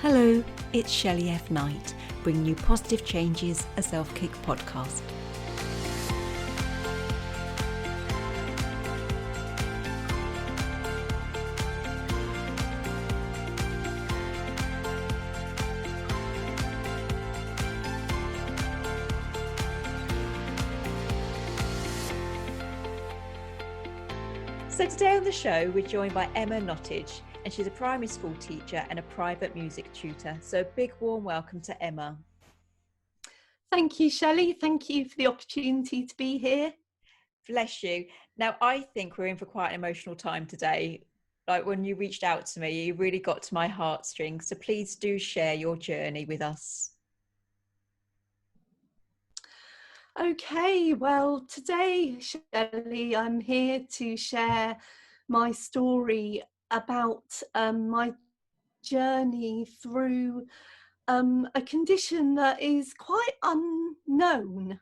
Hello, it's Shelley F Knight, bringing you Positive Changes, a Self-Kick podcast. So today on the show, we're joined by Emma Nottage, and she's a primary school teacher and a private music tutor. So a big warm welcome to Emma. Thank you, Shelley. Thank you for the opportunity to be here. Bless you. Now, I think we're in for quite an emotional time today. Like when you reached out to me, you really got to my heartstrings. So please do share your journey with us. Okay, well, today, Shelley, I'm here to share my story about my journey through a condition that is quite unknown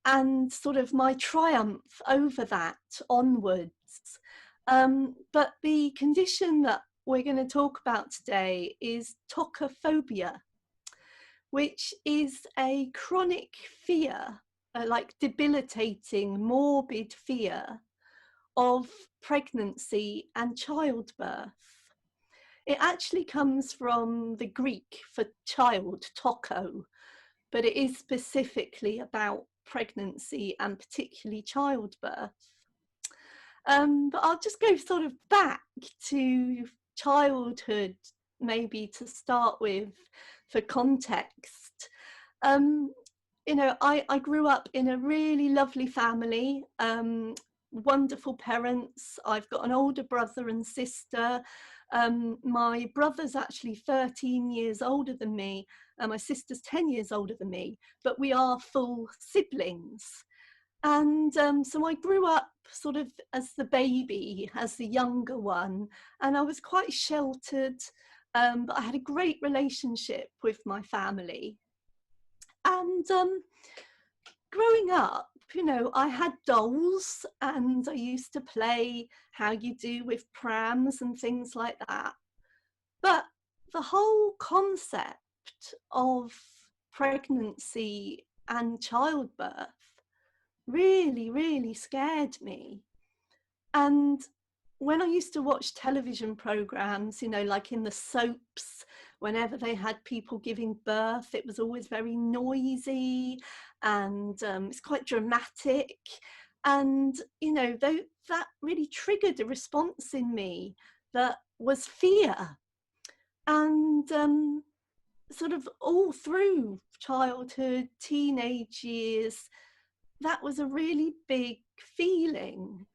and sort of my triumph over that onwards. But the condition that we're going to talk about today is tokophobia, which is a chronic fear, like debilitating, morbid fear of pregnancy and childbirth. It actually comes from the Greek for child, toko, but it is specifically about pregnancy and particularly childbirth. But I'll just go sort of back to childhood, maybe to start with, for context. I grew up in a really lovely family, wonderful parents. I've got an older brother and sister. My brother's actually 13 years older than me, and my sister's 10 years older than me, but we are full siblings. And so I grew up sort of as the baby, as the younger one, and I was quite sheltered, but I had a great relationship with my family. And growing up, I had dolls and I used to play how you do with prams and things like that. But the whole concept of pregnancy and childbirth really, really scared me. And when I used to watch television programs, like in the soaps, whenever they had people giving birth, it was always very noisy and it's quite dramatic. And, that really triggered a response in me that was fear. And sort of all through childhood, teenage years, that was a really big feeling.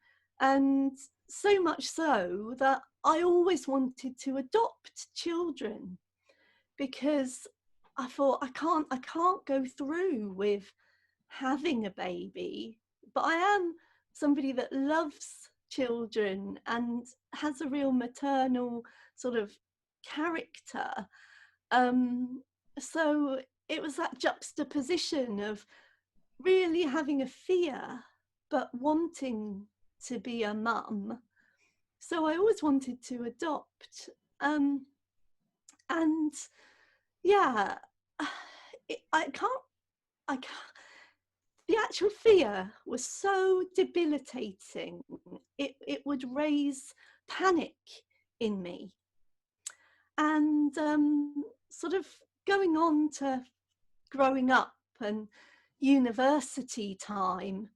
And so much so that I always wanted to adopt children, because I thought I can't go through with having a baby, but I am somebody that loves children and has a real maternal sort of character. So it was that juxtaposition of really having a fear but wanting to be a mum. So I always wanted to adopt, and yeah, I can't. The actual fear was so debilitating. It would raise panic in me, and sort of going on to growing up and university time.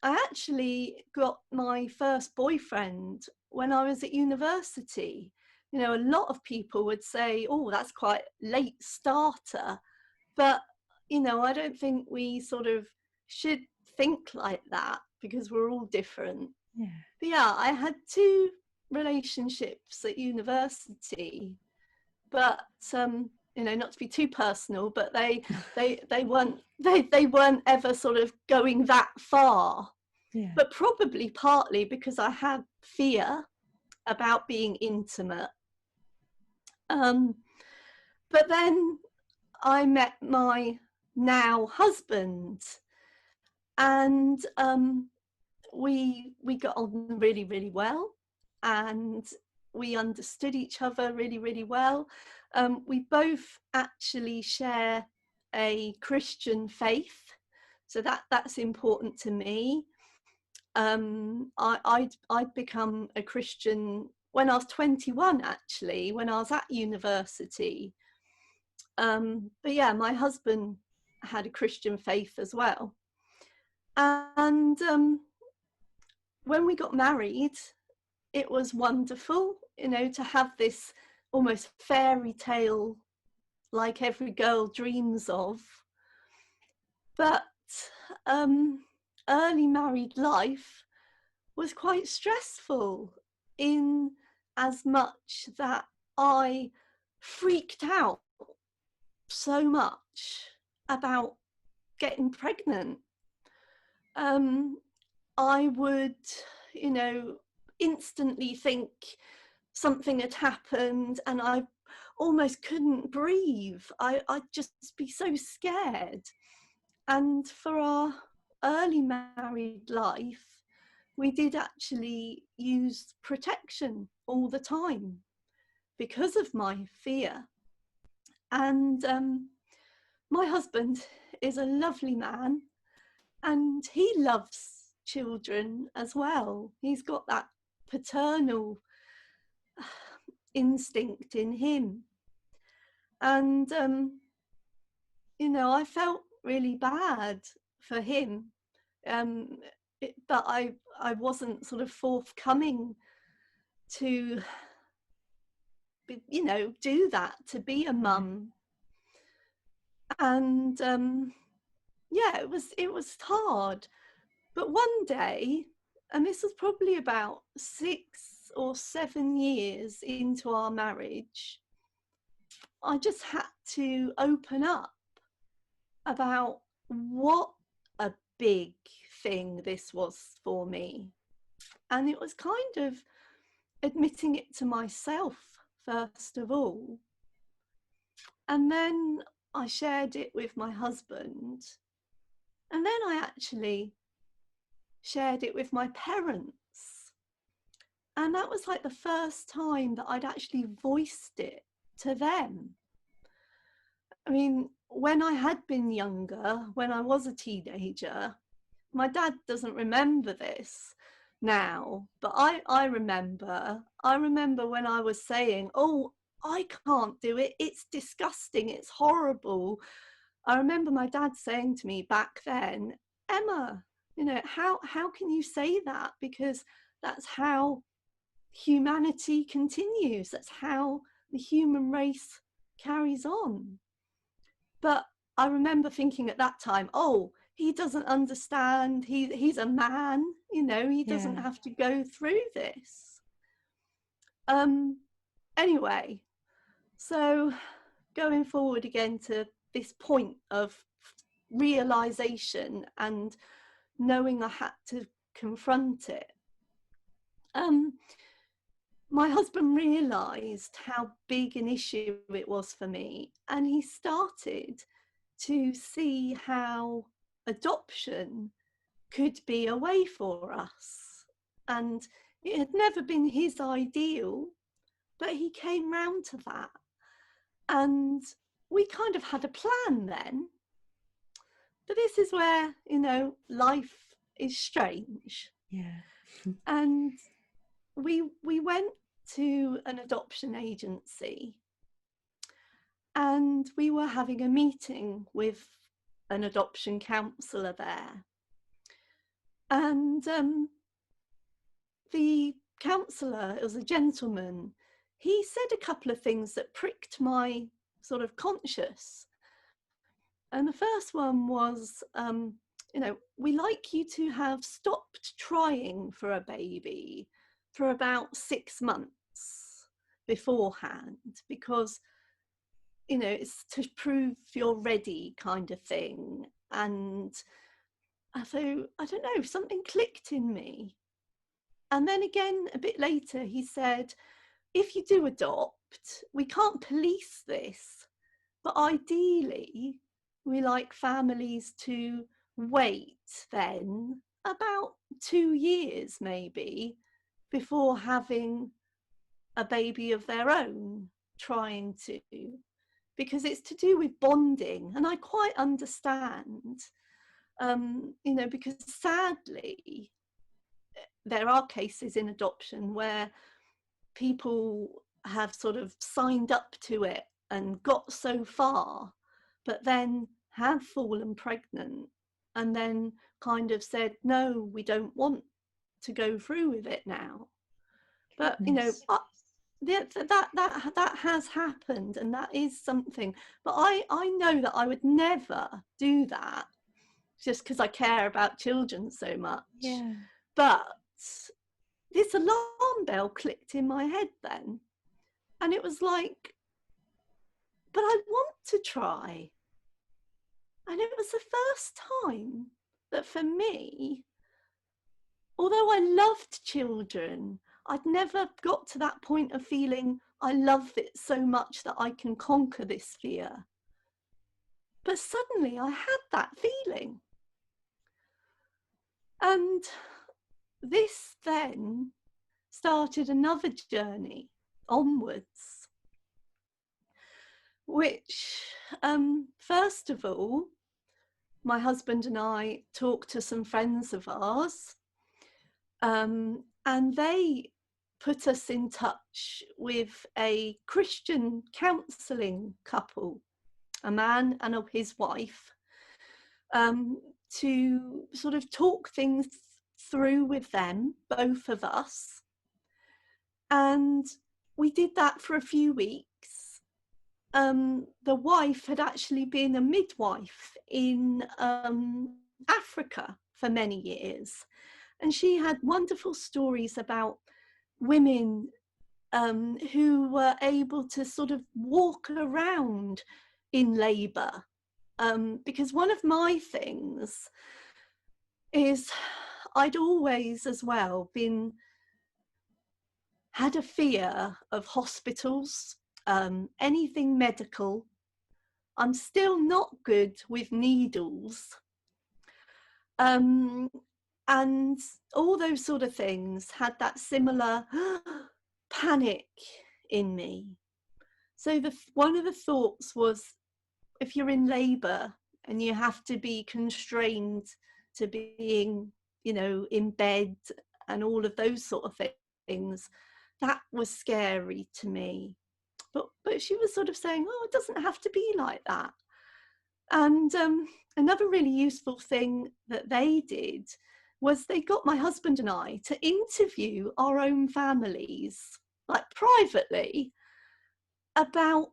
I actually got my first boyfriend when I was at university. A lot of people would say, oh, that's quite late starter. But, I don't think we sort of should think like that, because we're all different. Yeah. But yeah, I had 2 relationships at university, but not to be too personal, but they weren't ever sort of going that far. Yeah. But probably partly because I had fear about being intimate. But then I met my now husband, and we got on really, really well, and we understood each other really, really well. We both actually share a Christian faith, so that's important to me. I'd become a Christian when I was 21, actually, when I was at university. But yeah, my husband had a Christian faith as well. And when we got married, it was wonderful, to have this almost fairy tale like every girl dreams of. But early married life was quite stressful, in as much that I freaked out so much about getting pregnant. I would, instantly think something had happened, and I almost couldn't breathe. I'd just be so scared. And for our early married life, we did actually use protection all the time because of my fear. And my husband is a lovely man, and he loves children as well. He's got that paternal instinct in him. And, I felt really bad for him. But I wasn't sort of forthcoming to, do that, to be a mum. And yeah, it was hard. But one day, and this was probably about 6 or 7 years into our marriage, I just had to open up about what a big thing this was for me. And it was kind of admitting it to myself, first of all. And then I shared it with my husband. And then I actually shared it with my parents. And that was like the first time that I'd actually voiced it to them. I mean, when I had been younger, when I was a teenager, my dad doesn't remember this now, but I remember when I was saying, oh, I can't do it, it's disgusting, it's horrible. I remember my dad saying to me back then, Emma, how can you say that? Because that's how humanity continues, that's how the human race carries on. But I remember thinking at that time, oh, he doesn't understand, he's a man, he doesn't have to go through this. Anyway, so going forward again to this point of realization and knowing I had to confront it. My husband realized how big an issue it was for me, and he started to see how adoption could be a way for us. And it had never been his ideal, but he came round to that. And we kind of had a plan then. But this is where, life is strange. Yeah. And we went to an adoption agency, and we were having a meeting with an adoption counsellor there. And the counsellor, it was a gentleman, he said a couple of things that pricked my sort of conscience. And the first one was, we like you to have stopped trying for a baby for about 6 months beforehand, because, it's to prove you're ready kind of thing. And so, I don't know, something clicked in me. And then again, a bit later, he said, if you do adopt, we can't police this, but ideally, we like families to wait then about 2 years maybe before having a baby of their own, trying to, because it's to do with bonding. And I quite understand, you know, because sadly, there are cases in adoption where people have sort of signed up to it and got so far, but then have fallen pregnant and then kind of said, no, we don't want to go through with it now. But, you know, that has happened, and that is something. But I know that I would never do that just because I care about children so much. Yeah. But this alarm bell clicked in my head then. And it was like, but I want to try. And it was the first time that for me, although I loved children, I'd never got to that point of feeling I love it so much that I can conquer this fear. But suddenly I had that feeling. And this then started another journey onwards, which, first of all, my husband and I talked to some friends of ours, and they put us in touch with a Christian counselling couple, a man and his wife, to sort of talk things through with them, both of us. And we did that for a few weeks. The wife had actually been a midwife in Africa for many years, and she had wonderful stories about women who were able to sort of walk around in labour, because one of my things is I'd always as well had a fear of hospitals, anything medical. I'm still not good with needles, and all those sort of things had that similar panic in me. So one of the thoughts was, if you're in labour and you have to be constrained to being, you know, in bed and all of those sort of things, that was scary to me. But she was sort of saying, oh, it doesn't have to be like that. And another really useful thing that they did was they got my husband and I to interview our own families, like privately, about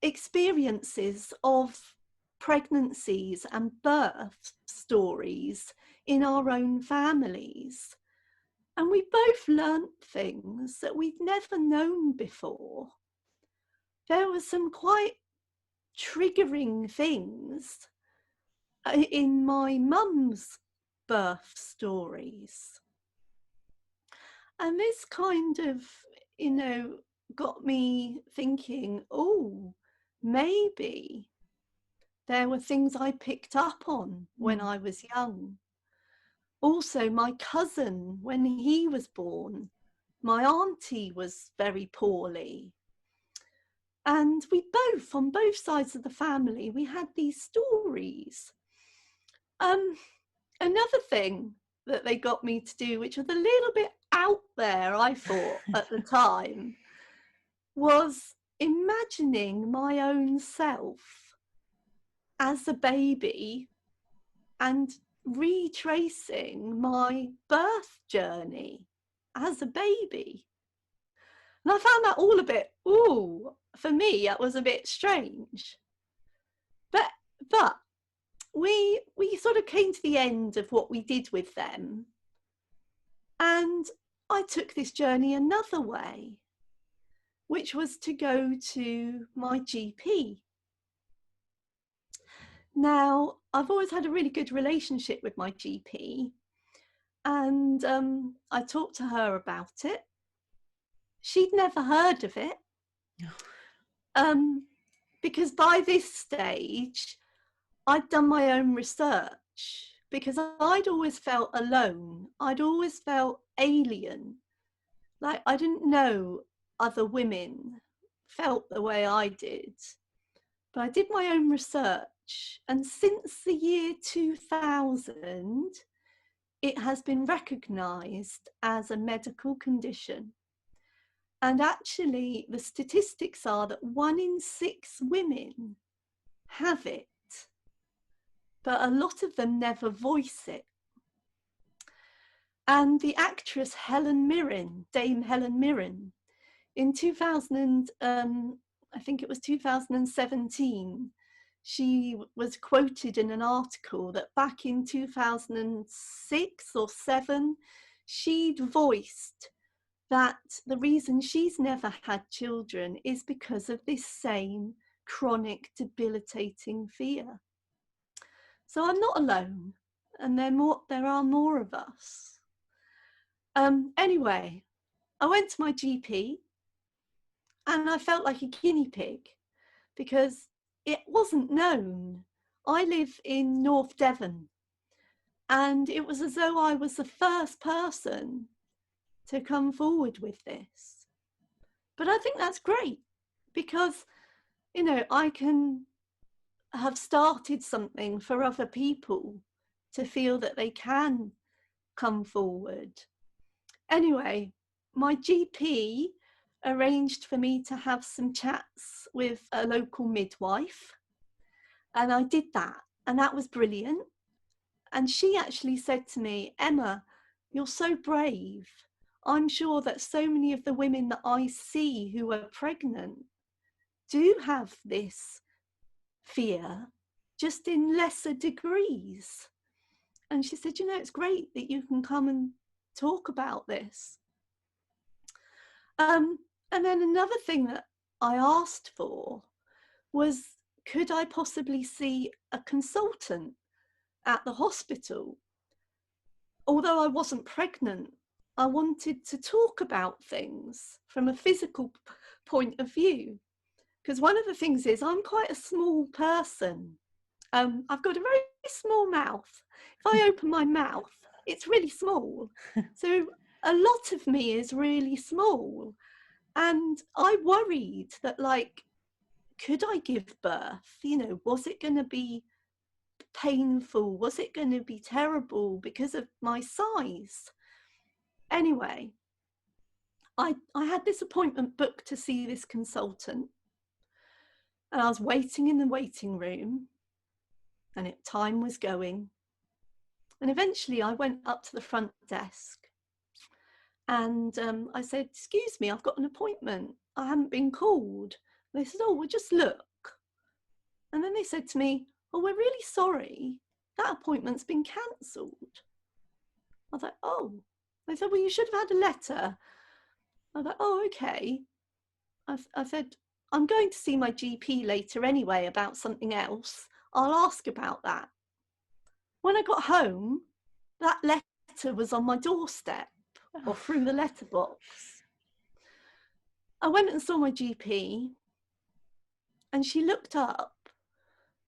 experiences of pregnancies and birth stories in our own families. And we both learnt things that we'd never known before. There were some quite triggering things in my mum's birth stories. And this kind of, you know, got me thinking, oh, maybe there were things I picked up on when I was young. Also, my cousin, when he was born, my auntie was very poorly. And we both, on both sides of the family, we had these stories. Another thing that they got me to do, which was a little bit out there, I thought, at the time, was imagining my own self as a baby and retracing my birth journey as a baby. And I found that all a bit, ooh, for me, that was a bit strange. But we sort of came to the end of what we did with them. And I took this journey another way, which was to go to my GP. Now, I've always had a really good relationship with my GP, and I talked to her about it. She'd never heard of it, because by this stage, I'd done my own research, because I'd always felt alone. I'd always felt alien like, I didn't know other women felt the way I did, but I did my own research. And since the year 2000, it has been recognised as a medical condition. And actually, the statistics are that 1 in 6 women have it, but a lot of them never voice it. And the actress Helen Mirren, Dame Helen Mirren, in 2000, I think it was 2017, she was quoted in an article that back in 2006 or 7, she'd voiced that the reason she's never had children is because of this same chronic debilitating fear. So I'm not alone, and there are more of us. Anyway, I went to my GP and I felt like a guinea pig because it wasn't known. I live in North Devon, and it was as though I was the first person to come forward with this. But I think that's great because, you know, I can have started something for other people to feel that they can come forward. Anyway, my GP arranged for me to have some chats with a local midwife, and I did that, and that was brilliant. And she actually said to me, Emma, you're so brave. I'm sure that so many of the women that I see who are pregnant do have this fear, just in lesser degrees. And she said, you know, it's great that you can come and talk about this. And then another thing that I asked for was, could I possibly see a consultant at the hospital? Although I wasn't pregnant, I wanted to talk about things from a physical point of view. Because one of the things is I'm quite a small person. I've got a very small mouth. If I open my mouth, it's really small. So a lot of me is really small. And I worried that, like, could I give birth? You know, was it going to be painful? Was it going to be terrible because of my size? Anyway, I had this appointment booked to see this consultant, and I was waiting in the waiting room, and time was going. And eventually I went up to the front desk and I said, excuse me, I've got an appointment. I haven't been called. And they said, oh, well, just look. And then they said to me, oh, we're really sorry. That appointment's been cancelled. I was like, oh. They said, well, you should have had a letter. I was like, oh, okay. I said, I'm going to see my GP later anyway about something else. I'll ask about that. When I got home, that letter was on my doorstep or through the letterbox. I went and saw my GP, and she looked up,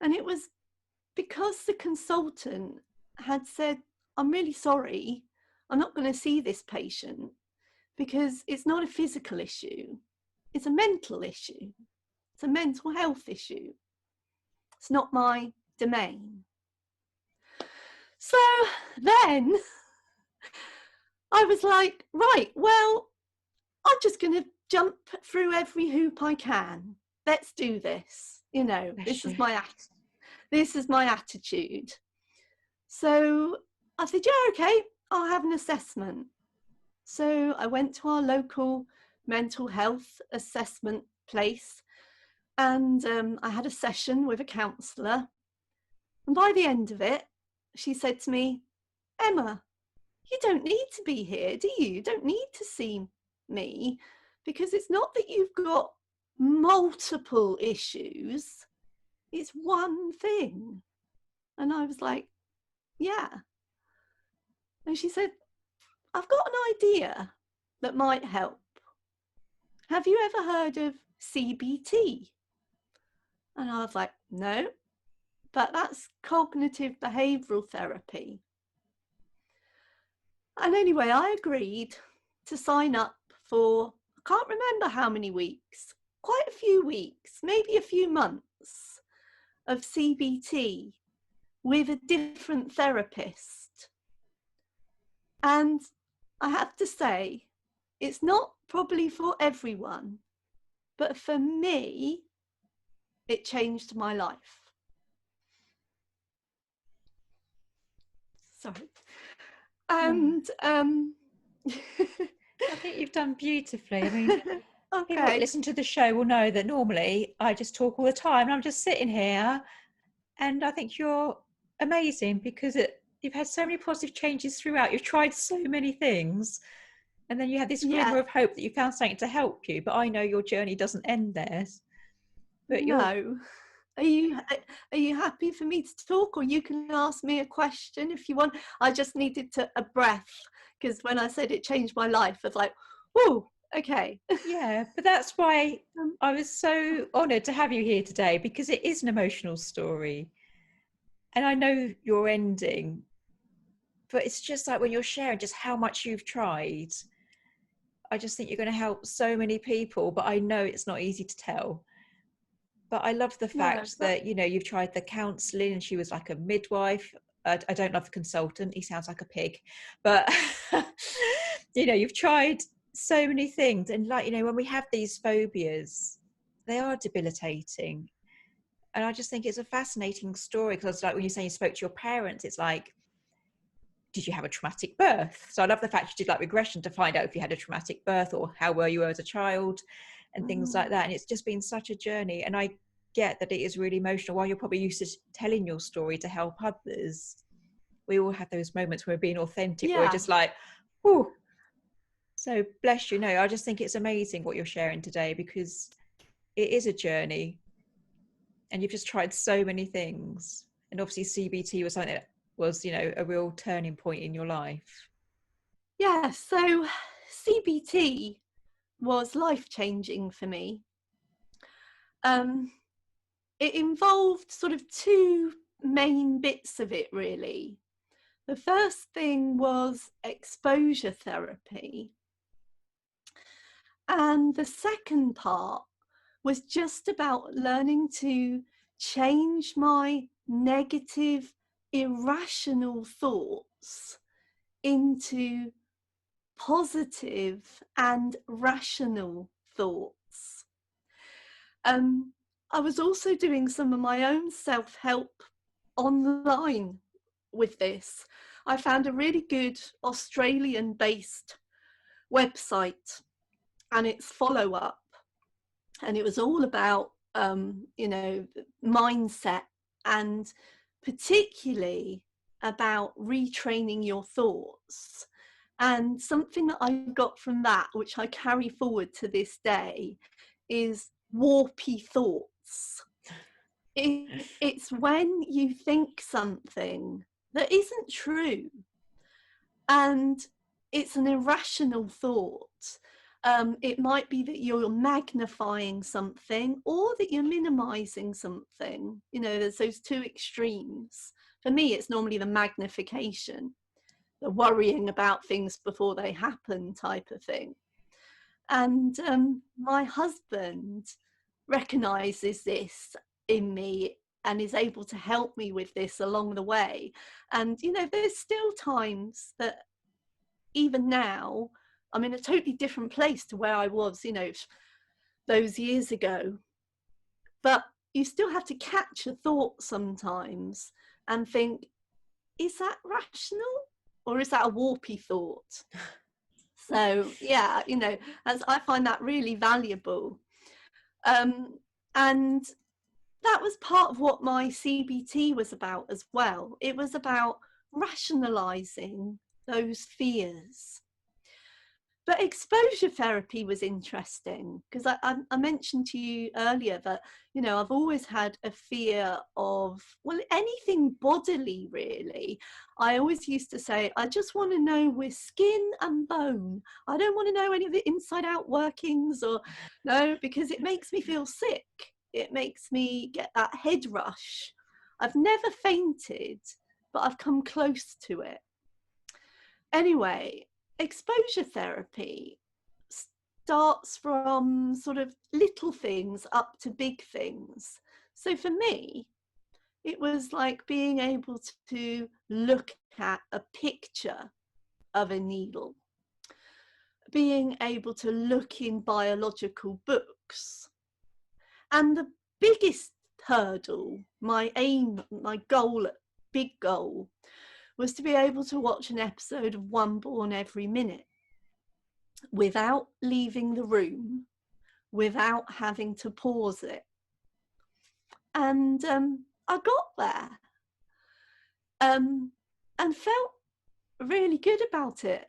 and it was because the consultant had said, I'm really sorry, I'm not going to see this patient because it's not a physical issue, it's a mental issue, it's a mental health issue. It's not my domain. So then I was like, right, well, I'm just going to jump through every hoop I can. Let's do this. You know, this is my attitude. So I said, yeah, okay, I'll have an assessment. So I went to our local mental health assessment place, and I had a session with a counsellor. And by the end of it, she said to me, Emma, you don't need to be here, do you? You don't need to see me, because it's not that you've got multiple issues, it's one thing. And I was like, yeah. And she said, I've got an idea that might help. Have you ever heard of CBT? And I was like, no, but that's cognitive behavioural therapy. And anyway, I agreed to sign up for, I can't remember how many weeks, quite a few weeks, maybe a few months of CBT with a different therapist. And I have to say, it's not probably for everyone, but for me, it changed my life. Sorry. And I think you've done beautifully. I mean, people that okay. listen to the show will know that normally I just talk all the time and I'm just sitting here, and I think you're amazing because you've had so many positive changes throughout. You've tried so many things, and then you have this Yeah. glimmer of hope that you found something to help you. But I know your journey doesn't end there. But No. Are you happy for me to talk, or you can ask me a question if you want? I just needed a breath, because when I said it changed my life, I was like, oh, okay. Yeah, but that's why Um, I was so honoured to have you here today, because it is an emotional story. And I know your ending, but it's just like when you're sharing just how much you've tried, I just think you're going to help so many people, but I know it's not easy to tell. But I love the no, fact but that, you know, you've tried the counselling and she was like a midwife. I don't love the consultant. He sounds like a pig. But, you know, you've tried so many things. And like, you know, when we have these phobias, they are debilitating. And I just think it's a fascinating story, because like when you say you spoke to your parents, it's like, did you have a traumatic birth? So I love the fact you did like regression to find out if you had a traumatic birth or how were you as a child and things like that. And it's just been such a journey. And I get that it is really emotional. While you're probably used to telling your story to help others, we all have those moments where we're being authentic, where we're yeah. just like, whew. So bless you. No, I just think it's amazing what you're sharing today, because it is a journey and you've just tried so many things. And obviously CBT was something that was, you know, a real turning point in your life. Yeah, so CBT was life-changing for me. It involved sort of two main bits of it, really. The first thing was exposure therapy. And the second part was just about learning to change my negative, irrational thoughts into positive and rational thoughts. I was also doing some of my own self-help online with this. I found a really good Australian-based website and its follow-up, and it was all about you know, mindset, and particularly about retraining your thoughts. And something that I got from that, which I carry forward to this day, is warpy thoughts. It's when you think something that isn't true, and it's an irrational thought. It might be that you're magnifying something, or that you're minimizing something. You know, there's those two extremes. For me, it's normally the magnification, the worrying about things before they happen type of thing. And my husband recognizes this in me and is able to help me with this along the way. And, you know, there's still times that even now, I'm in a totally different place to where I was, you know, those years ago. But you still have to catch a thought sometimes and think, is that rational, or is that a warpy thought? So yeah, you know, as I find that really valuable. And that was part of what my CBT was about as well. It was about rationalizing those fears. But exposure therapy was interesting, because I mentioned to you earlier that, you know, I've always had a fear of, well, anything bodily, really. I always used to say, I just want to know with skin and bone. I don't want to know any of the inside out workings, or no, because it makes me feel sick. It makes me get that head rush. I've never fainted, but I've come close to it. Anyway, exposure therapy starts from sort of little things up to big things. So for me, it was like being able to look at a picture of a needle, being able to look in biological books. And the biggest hurdle, my aim, my goal, big goal, was to be able to watch an episode of One Born every minute without leaving the room, without having to pause it. And I got there and felt really good about it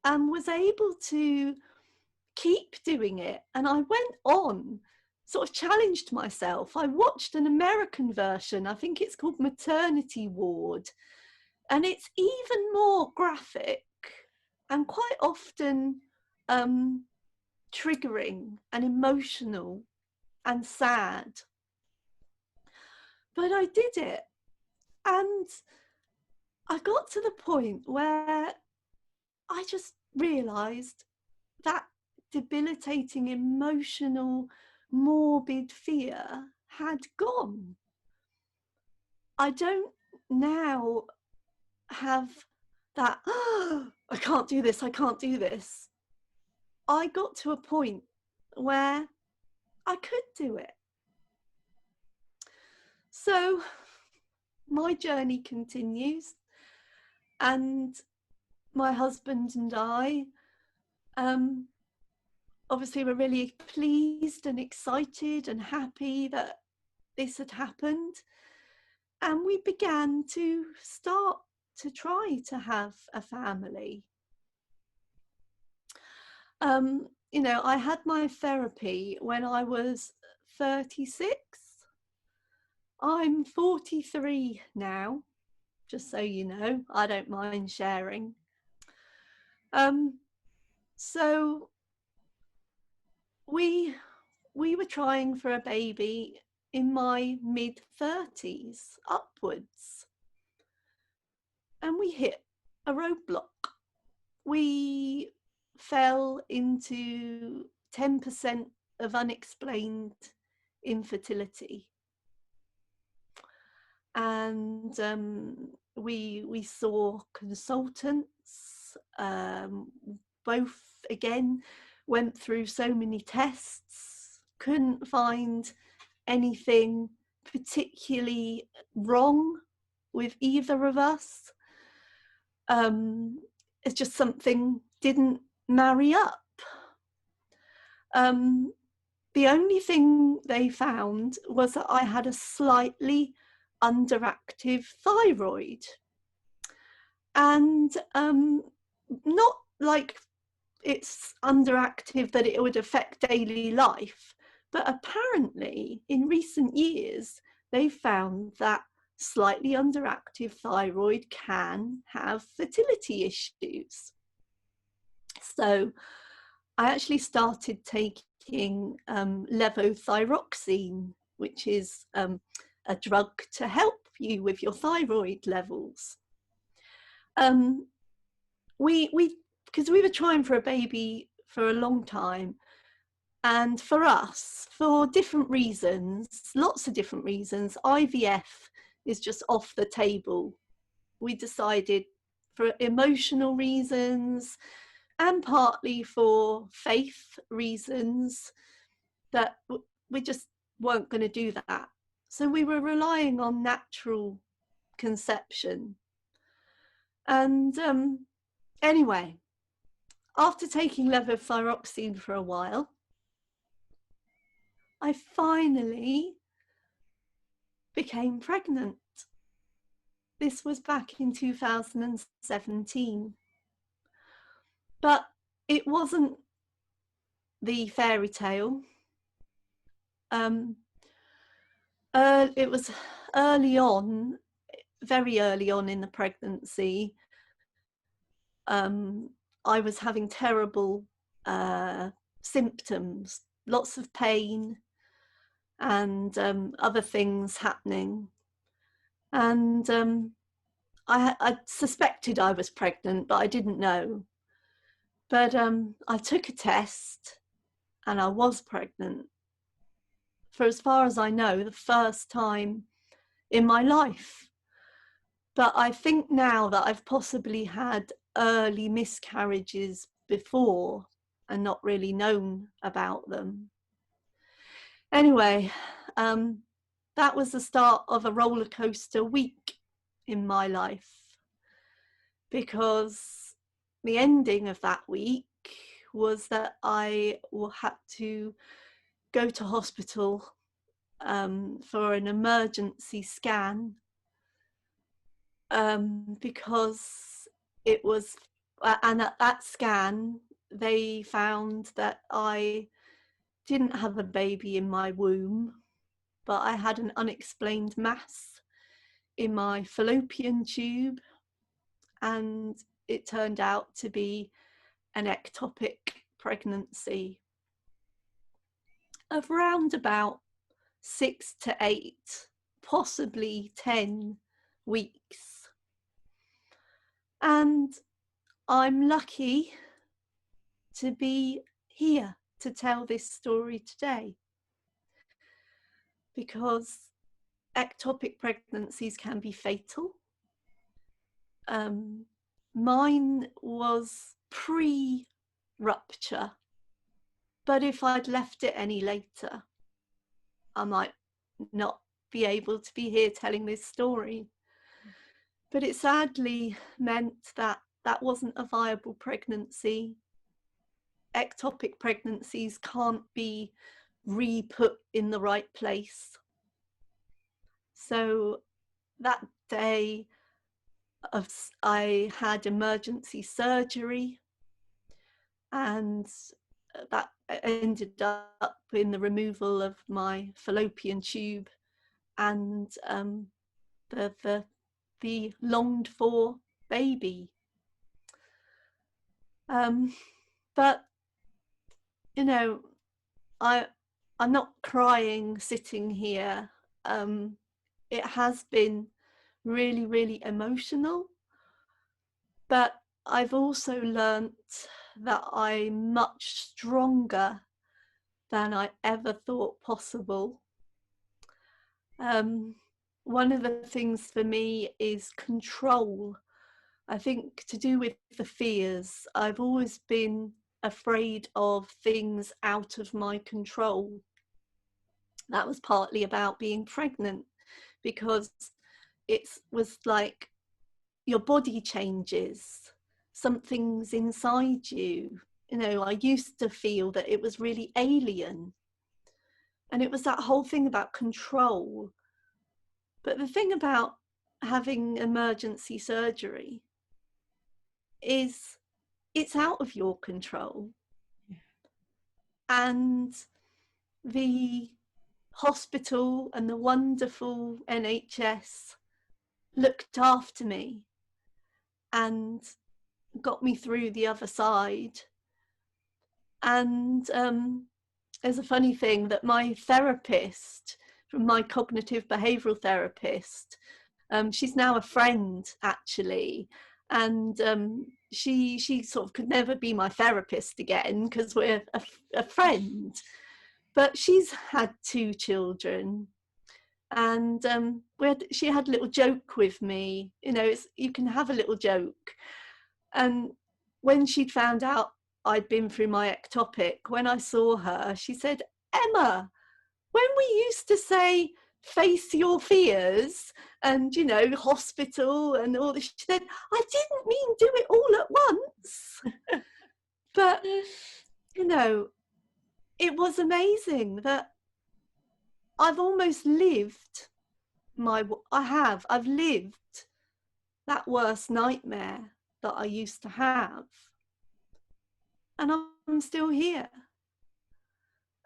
and was able to keep doing it. And I went on, sort of challenged myself. I watched an American version, I think it's called Maternity Ward, and it's even more graphic and quite often triggering and emotional and sad. But I did it, and I got to the point where I just realised that debilitating, emotional, morbid fear had gone. I don't now have that, oh, I can't do this, I can't do this. I got to a point where I could do it. So my journey continues, and my husband and I obviously were really pleased and excited and happy that this had happened, and we began to start to try to have a family. You know, I had my therapy when I was 36. I'm 43 now, just so you know. I don't mind sharing. So we were trying for a baby in my mid-30s upwards, and we hit a roadblock. We fell into 10% of unexplained infertility, and we saw consultants, both again went through so many tests, couldn't find anything particularly wrong with either of us. It's just something didn't marry up. The only thing they found was that I had a slightly underactive thyroid, and not like it's underactive that it would affect daily life, but apparently in recent years they found that slightly underactive thyroid can have fertility issues. So I actually started taking levothyroxine, which is a drug to help you with your thyroid levels. Because we were trying for a baby for a long time, and for us, for different reasons, lots of different reasons, IVF is just off the table. We decided for emotional reasons and partly for faith reasons that we just weren't going to do that. So we were relying on natural conception. And anyway, after taking levothyroxine for a while, I finally became pregnant. This was back in 2017. But it wasn't the fairy tale. It was early on, very early on in the pregnancy. I was having terrible symptoms, lots of pain and other things happening. And I suspected I was pregnant, but I didn't know. But I took a test and I was pregnant for, as far as I know, the first time in my life. But I think now that I've possibly had early miscarriages before and not really known about them. Anyway, that was the start of a roller coaster week in my life, because the ending of that week was that I had to go to hospital for an emergency scan, because it was, and at that scan they found that I didn't have a baby in my womb, but I had an unexplained mass in my fallopian tube, and it turned out to be an ectopic pregnancy of round about 6 to 8, possibly 10 weeks. And I'm lucky to be here to tell this story today, because ectopic pregnancies can be fatal. Mine was pre-rupture, but if I'd left it any later, I might not be able to be here telling this story. But it sadly meant that that wasn't a viable pregnancy. Ectopic pregnancies can't be re-put in the right place. So that day I had emergency surgery, and that ended up in the removal of my fallopian tube and the longed for baby. But you know, I'm not crying sitting here. It has been really, really emotional, but I've also learnt that I'm much stronger than I ever thought possible. One of the things for me is control. I think to do with the fears. I've always been afraid of things out of my control. That was partly about being pregnant, because it was like your body changes, something's inside you. You know, I used to feel that it was really alien, and it was that whole thing about control. But the thing about having emergency surgery is it's out of your control. Yeah. And the hospital and the wonderful NHS looked after me and got me through the other side. And there's a funny thing that my therapist, from my cognitive behavioural therapist, she's now a friend actually, and she sort of could never be my therapist again because we're a friend, but she's had 2 children, and she had a little joke with me. You know, you can have a little joke. And when she'd found out I'd been through my ectopic, when I saw her, she said, "Emma, when we used to say face your fears and, you know, hospital and all this," she said, "I didn't mean do it all at once." But, you know, it was amazing that I've almost lived I've lived that worst nightmare that I used to have, and I'm still here.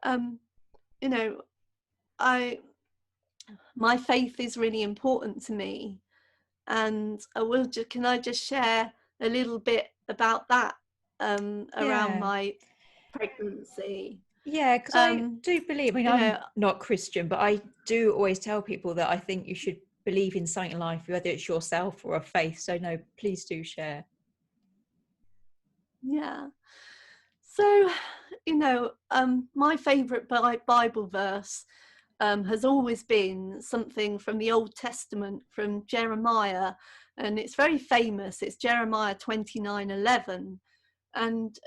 You know, my faith is really important to me, and can I just share a little bit about that around my pregnancy? Yeah, because I do believe, I mean, You I'm know, not Christian, but I do always tell people that I think you should believe in something in life, whether it's yourself or a faith. So no, please do share. yeah. So, my favourite Bible verse has always been something from the Old Testament, from Jeremiah, and it's very famous. It's Jeremiah 29:11, and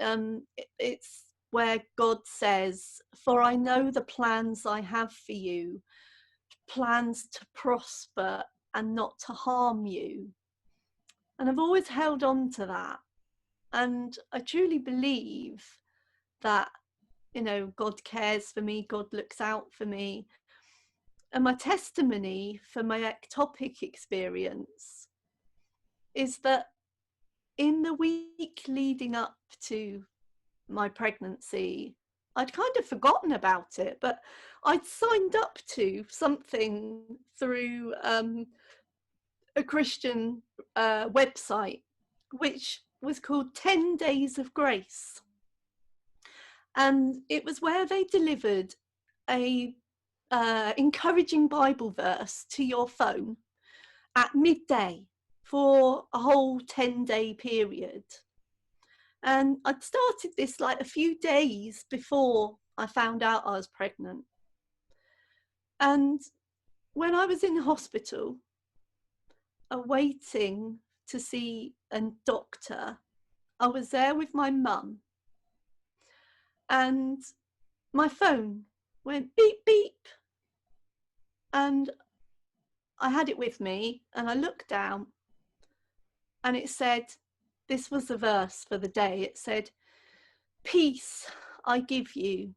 it's where God says, "For I know the plans I have for you, plans to prosper and not to harm you." And I've always held on to that, and I truly believe that, God cares for me, God looks out for me. And my testimony for my ectopic experience is that in the week leading up to my pregnancy, I'd kind of forgotten about it, but I'd signed up to something through a Christian website, which was called 10 Days of Grace. And it was where they delivered a encouraging Bible verse to your phone at midday for a whole 10-day period. And I'd started this like a few days before I found out I was pregnant. And when I was in hospital, awaiting to see a doctor, I was there with my mum, and my phone went beep, beep. And I had it with me, and I looked down, and it said, this was the verse for the day. It said, "Peace I give you,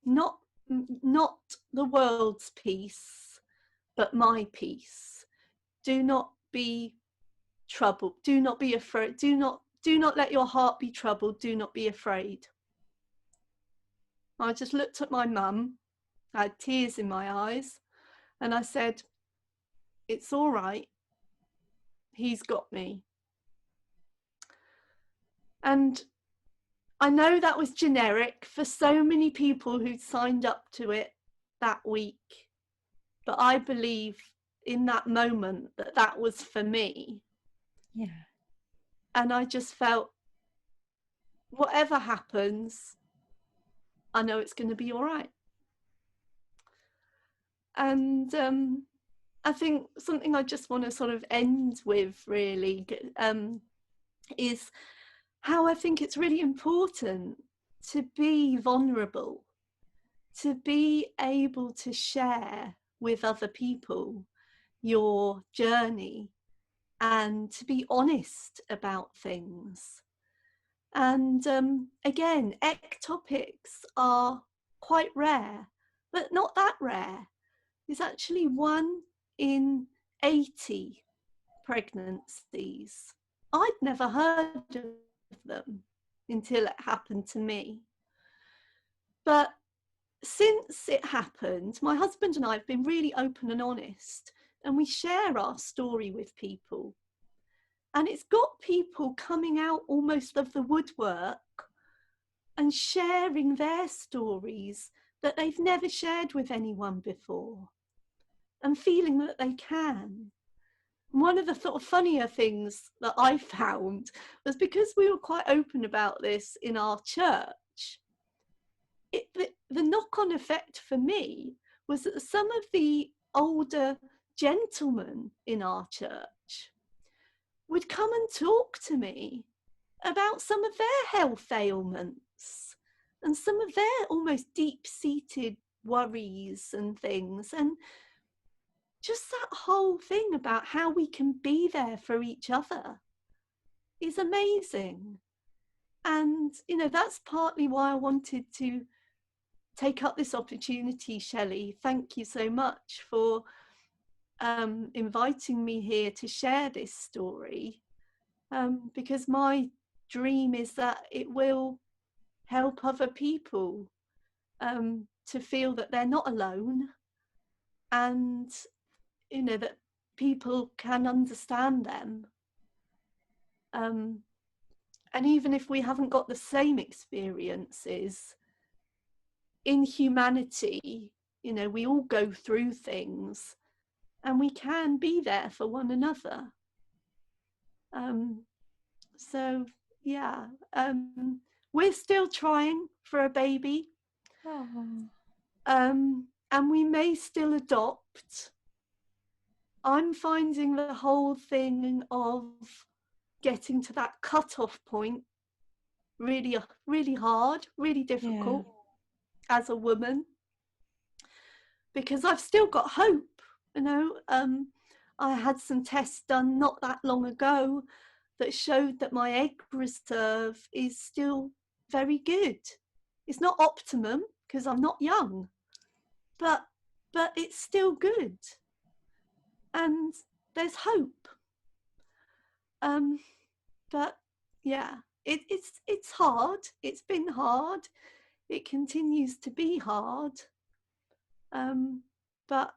not the world's peace, but my peace. Do not be troubled. Do not be afraid. Do not let your heart be troubled. Do not be afraid." I just looked at my mum. I had tears in my eyes, and I said, "It's all right. He's got me." And I know that was generic for so many people who'd signed up to it that week, but I believe in that moment that that was for me. Yeah. And I just felt, whatever happens, I know it's going to be all right. And I think something I just want to sort of end with really is how I think it's really important to be vulnerable, to be able to share with other people your journey, and to be honest about things. And again, ectopics are quite rare, but not that rare. There's actually 1 in 80 pregnancies. I'd never heard of them until it happened to me. But since it happened, my husband and I have been really open and honest, and we share our story with people. And it's got people coming out almost of the woodwork and sharing their stories that they've never shared with anyone before, and feeling that they can. One of the sort of funnier things that I found was, because we were quite open about this in our church, the knock-on effect for me was that some of the older gentlemen in our church would come and talk to me about some of their health ailments and some of their almost deep-seated worries and things. And just that whole thing about how we can be there for each other is amazing. And, that's partly why I wanted to take up this opportunity, Shelley. Thank you so much for inviting me here to share this story, because my dream is that it will help other people to feel that they're not alone, and that people can understand them, and even if we haven't got the same experiences in humanity, we all go through things, and we can be there for one another. So yeah, we're still trying for a baby. And we may still adopt. I'm finding the whole thing of getting to that cut-off point really, really hard, really difficult as a woman, because I've still got hope. You know, I had some tests done not that long ago that showed that my egg reserve is still very good. It's not optimum because I'm not young, but it's still good, and there's hope. But yeah, it's hard. It's been hard. It continues to be hard. But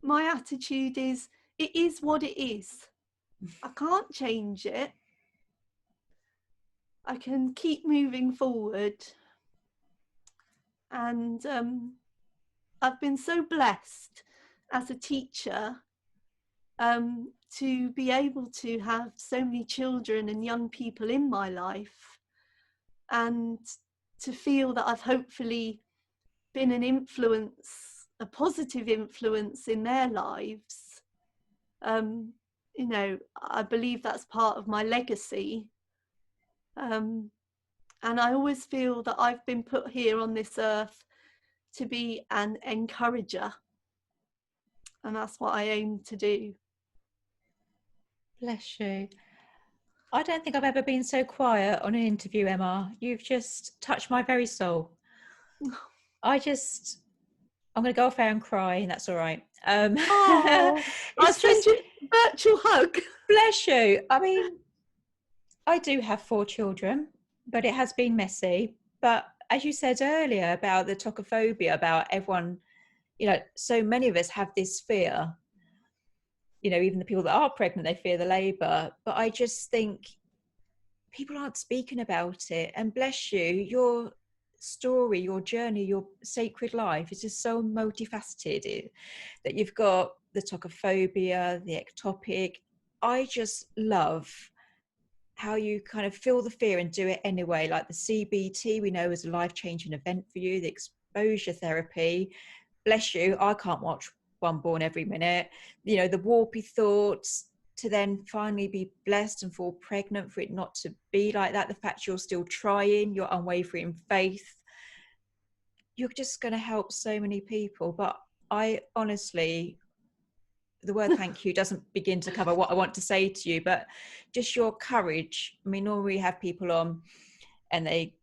my attitude is, it is what it is. I can't change it. I can keep moving forward. And I've been so blessed as a teacher to be able to have so many children and young people in my life, and to feel that I've hopefully been an influence, a positive influence in their lives. You know, I believe that's part of my legacy. And I always feel that I've been put here on this earth to be an encourager. And that's what I aim to do. Bless you. I don't think I've ever been so quiet on an interview, Emma. You've just touched my very soul. I'm going to go off air and cry, and that's all right. I'll send you a virtual hug. Bless you. I mean, I do have 4 children, but it has been messy. But as you said earlier about the tokophobia, about everyone, you know, so many of us have this fear. You know, even the people that are pregnant, they fear the labour. But I just think people aren't speaking about it. And bless you, your story, your journey, your sacred life is just so multifaceted, that you've got the tokophobia, the ectopic. I just love how you kind of feel the fear and do it anyway. Like the CBT, we know, is a life-changing event for you. The exposure therapy, bless you, I can't watch One Born every minute. You know, the warpy thoughts, to then finally be blessed and fall pregnant, for it not to be like that. The fact you're still trying, your unwavering faith, you're just going to help so many people. But I honestly, the word thank you doesn't begin to cover what I want to say to you, but just your courage. I mean, normally we have people on and they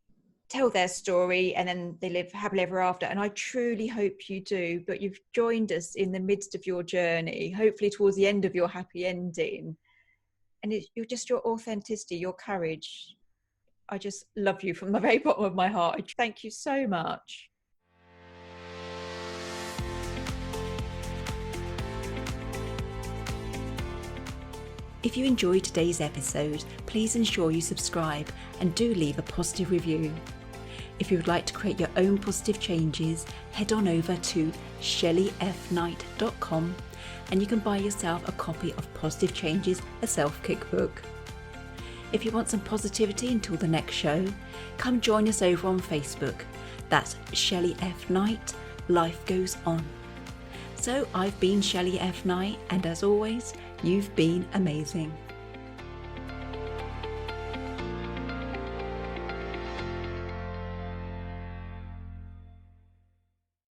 tell their story and then they live happily ever after, and I truly hope you do. But you've joined us in the midst of your journey, hopefully towards the end of your happy ending, and you're just your authenticity, your courage. I just love you from the very bottom of my heart. Thank you so much. If you enjoyed today's episode, please ensure you subscribe and do leave a positive review. If you would like to create your own positive changes, head on over to shelleyfknight.com and you can buy yourself a copy of Positive Changes, a self-cookbook. If you want some positivity until the next show, come join us over on Facebook. That's Shelley F. Knight, Life Goes On. So I've been Shelley F. Knight, and as always, you've been amazing.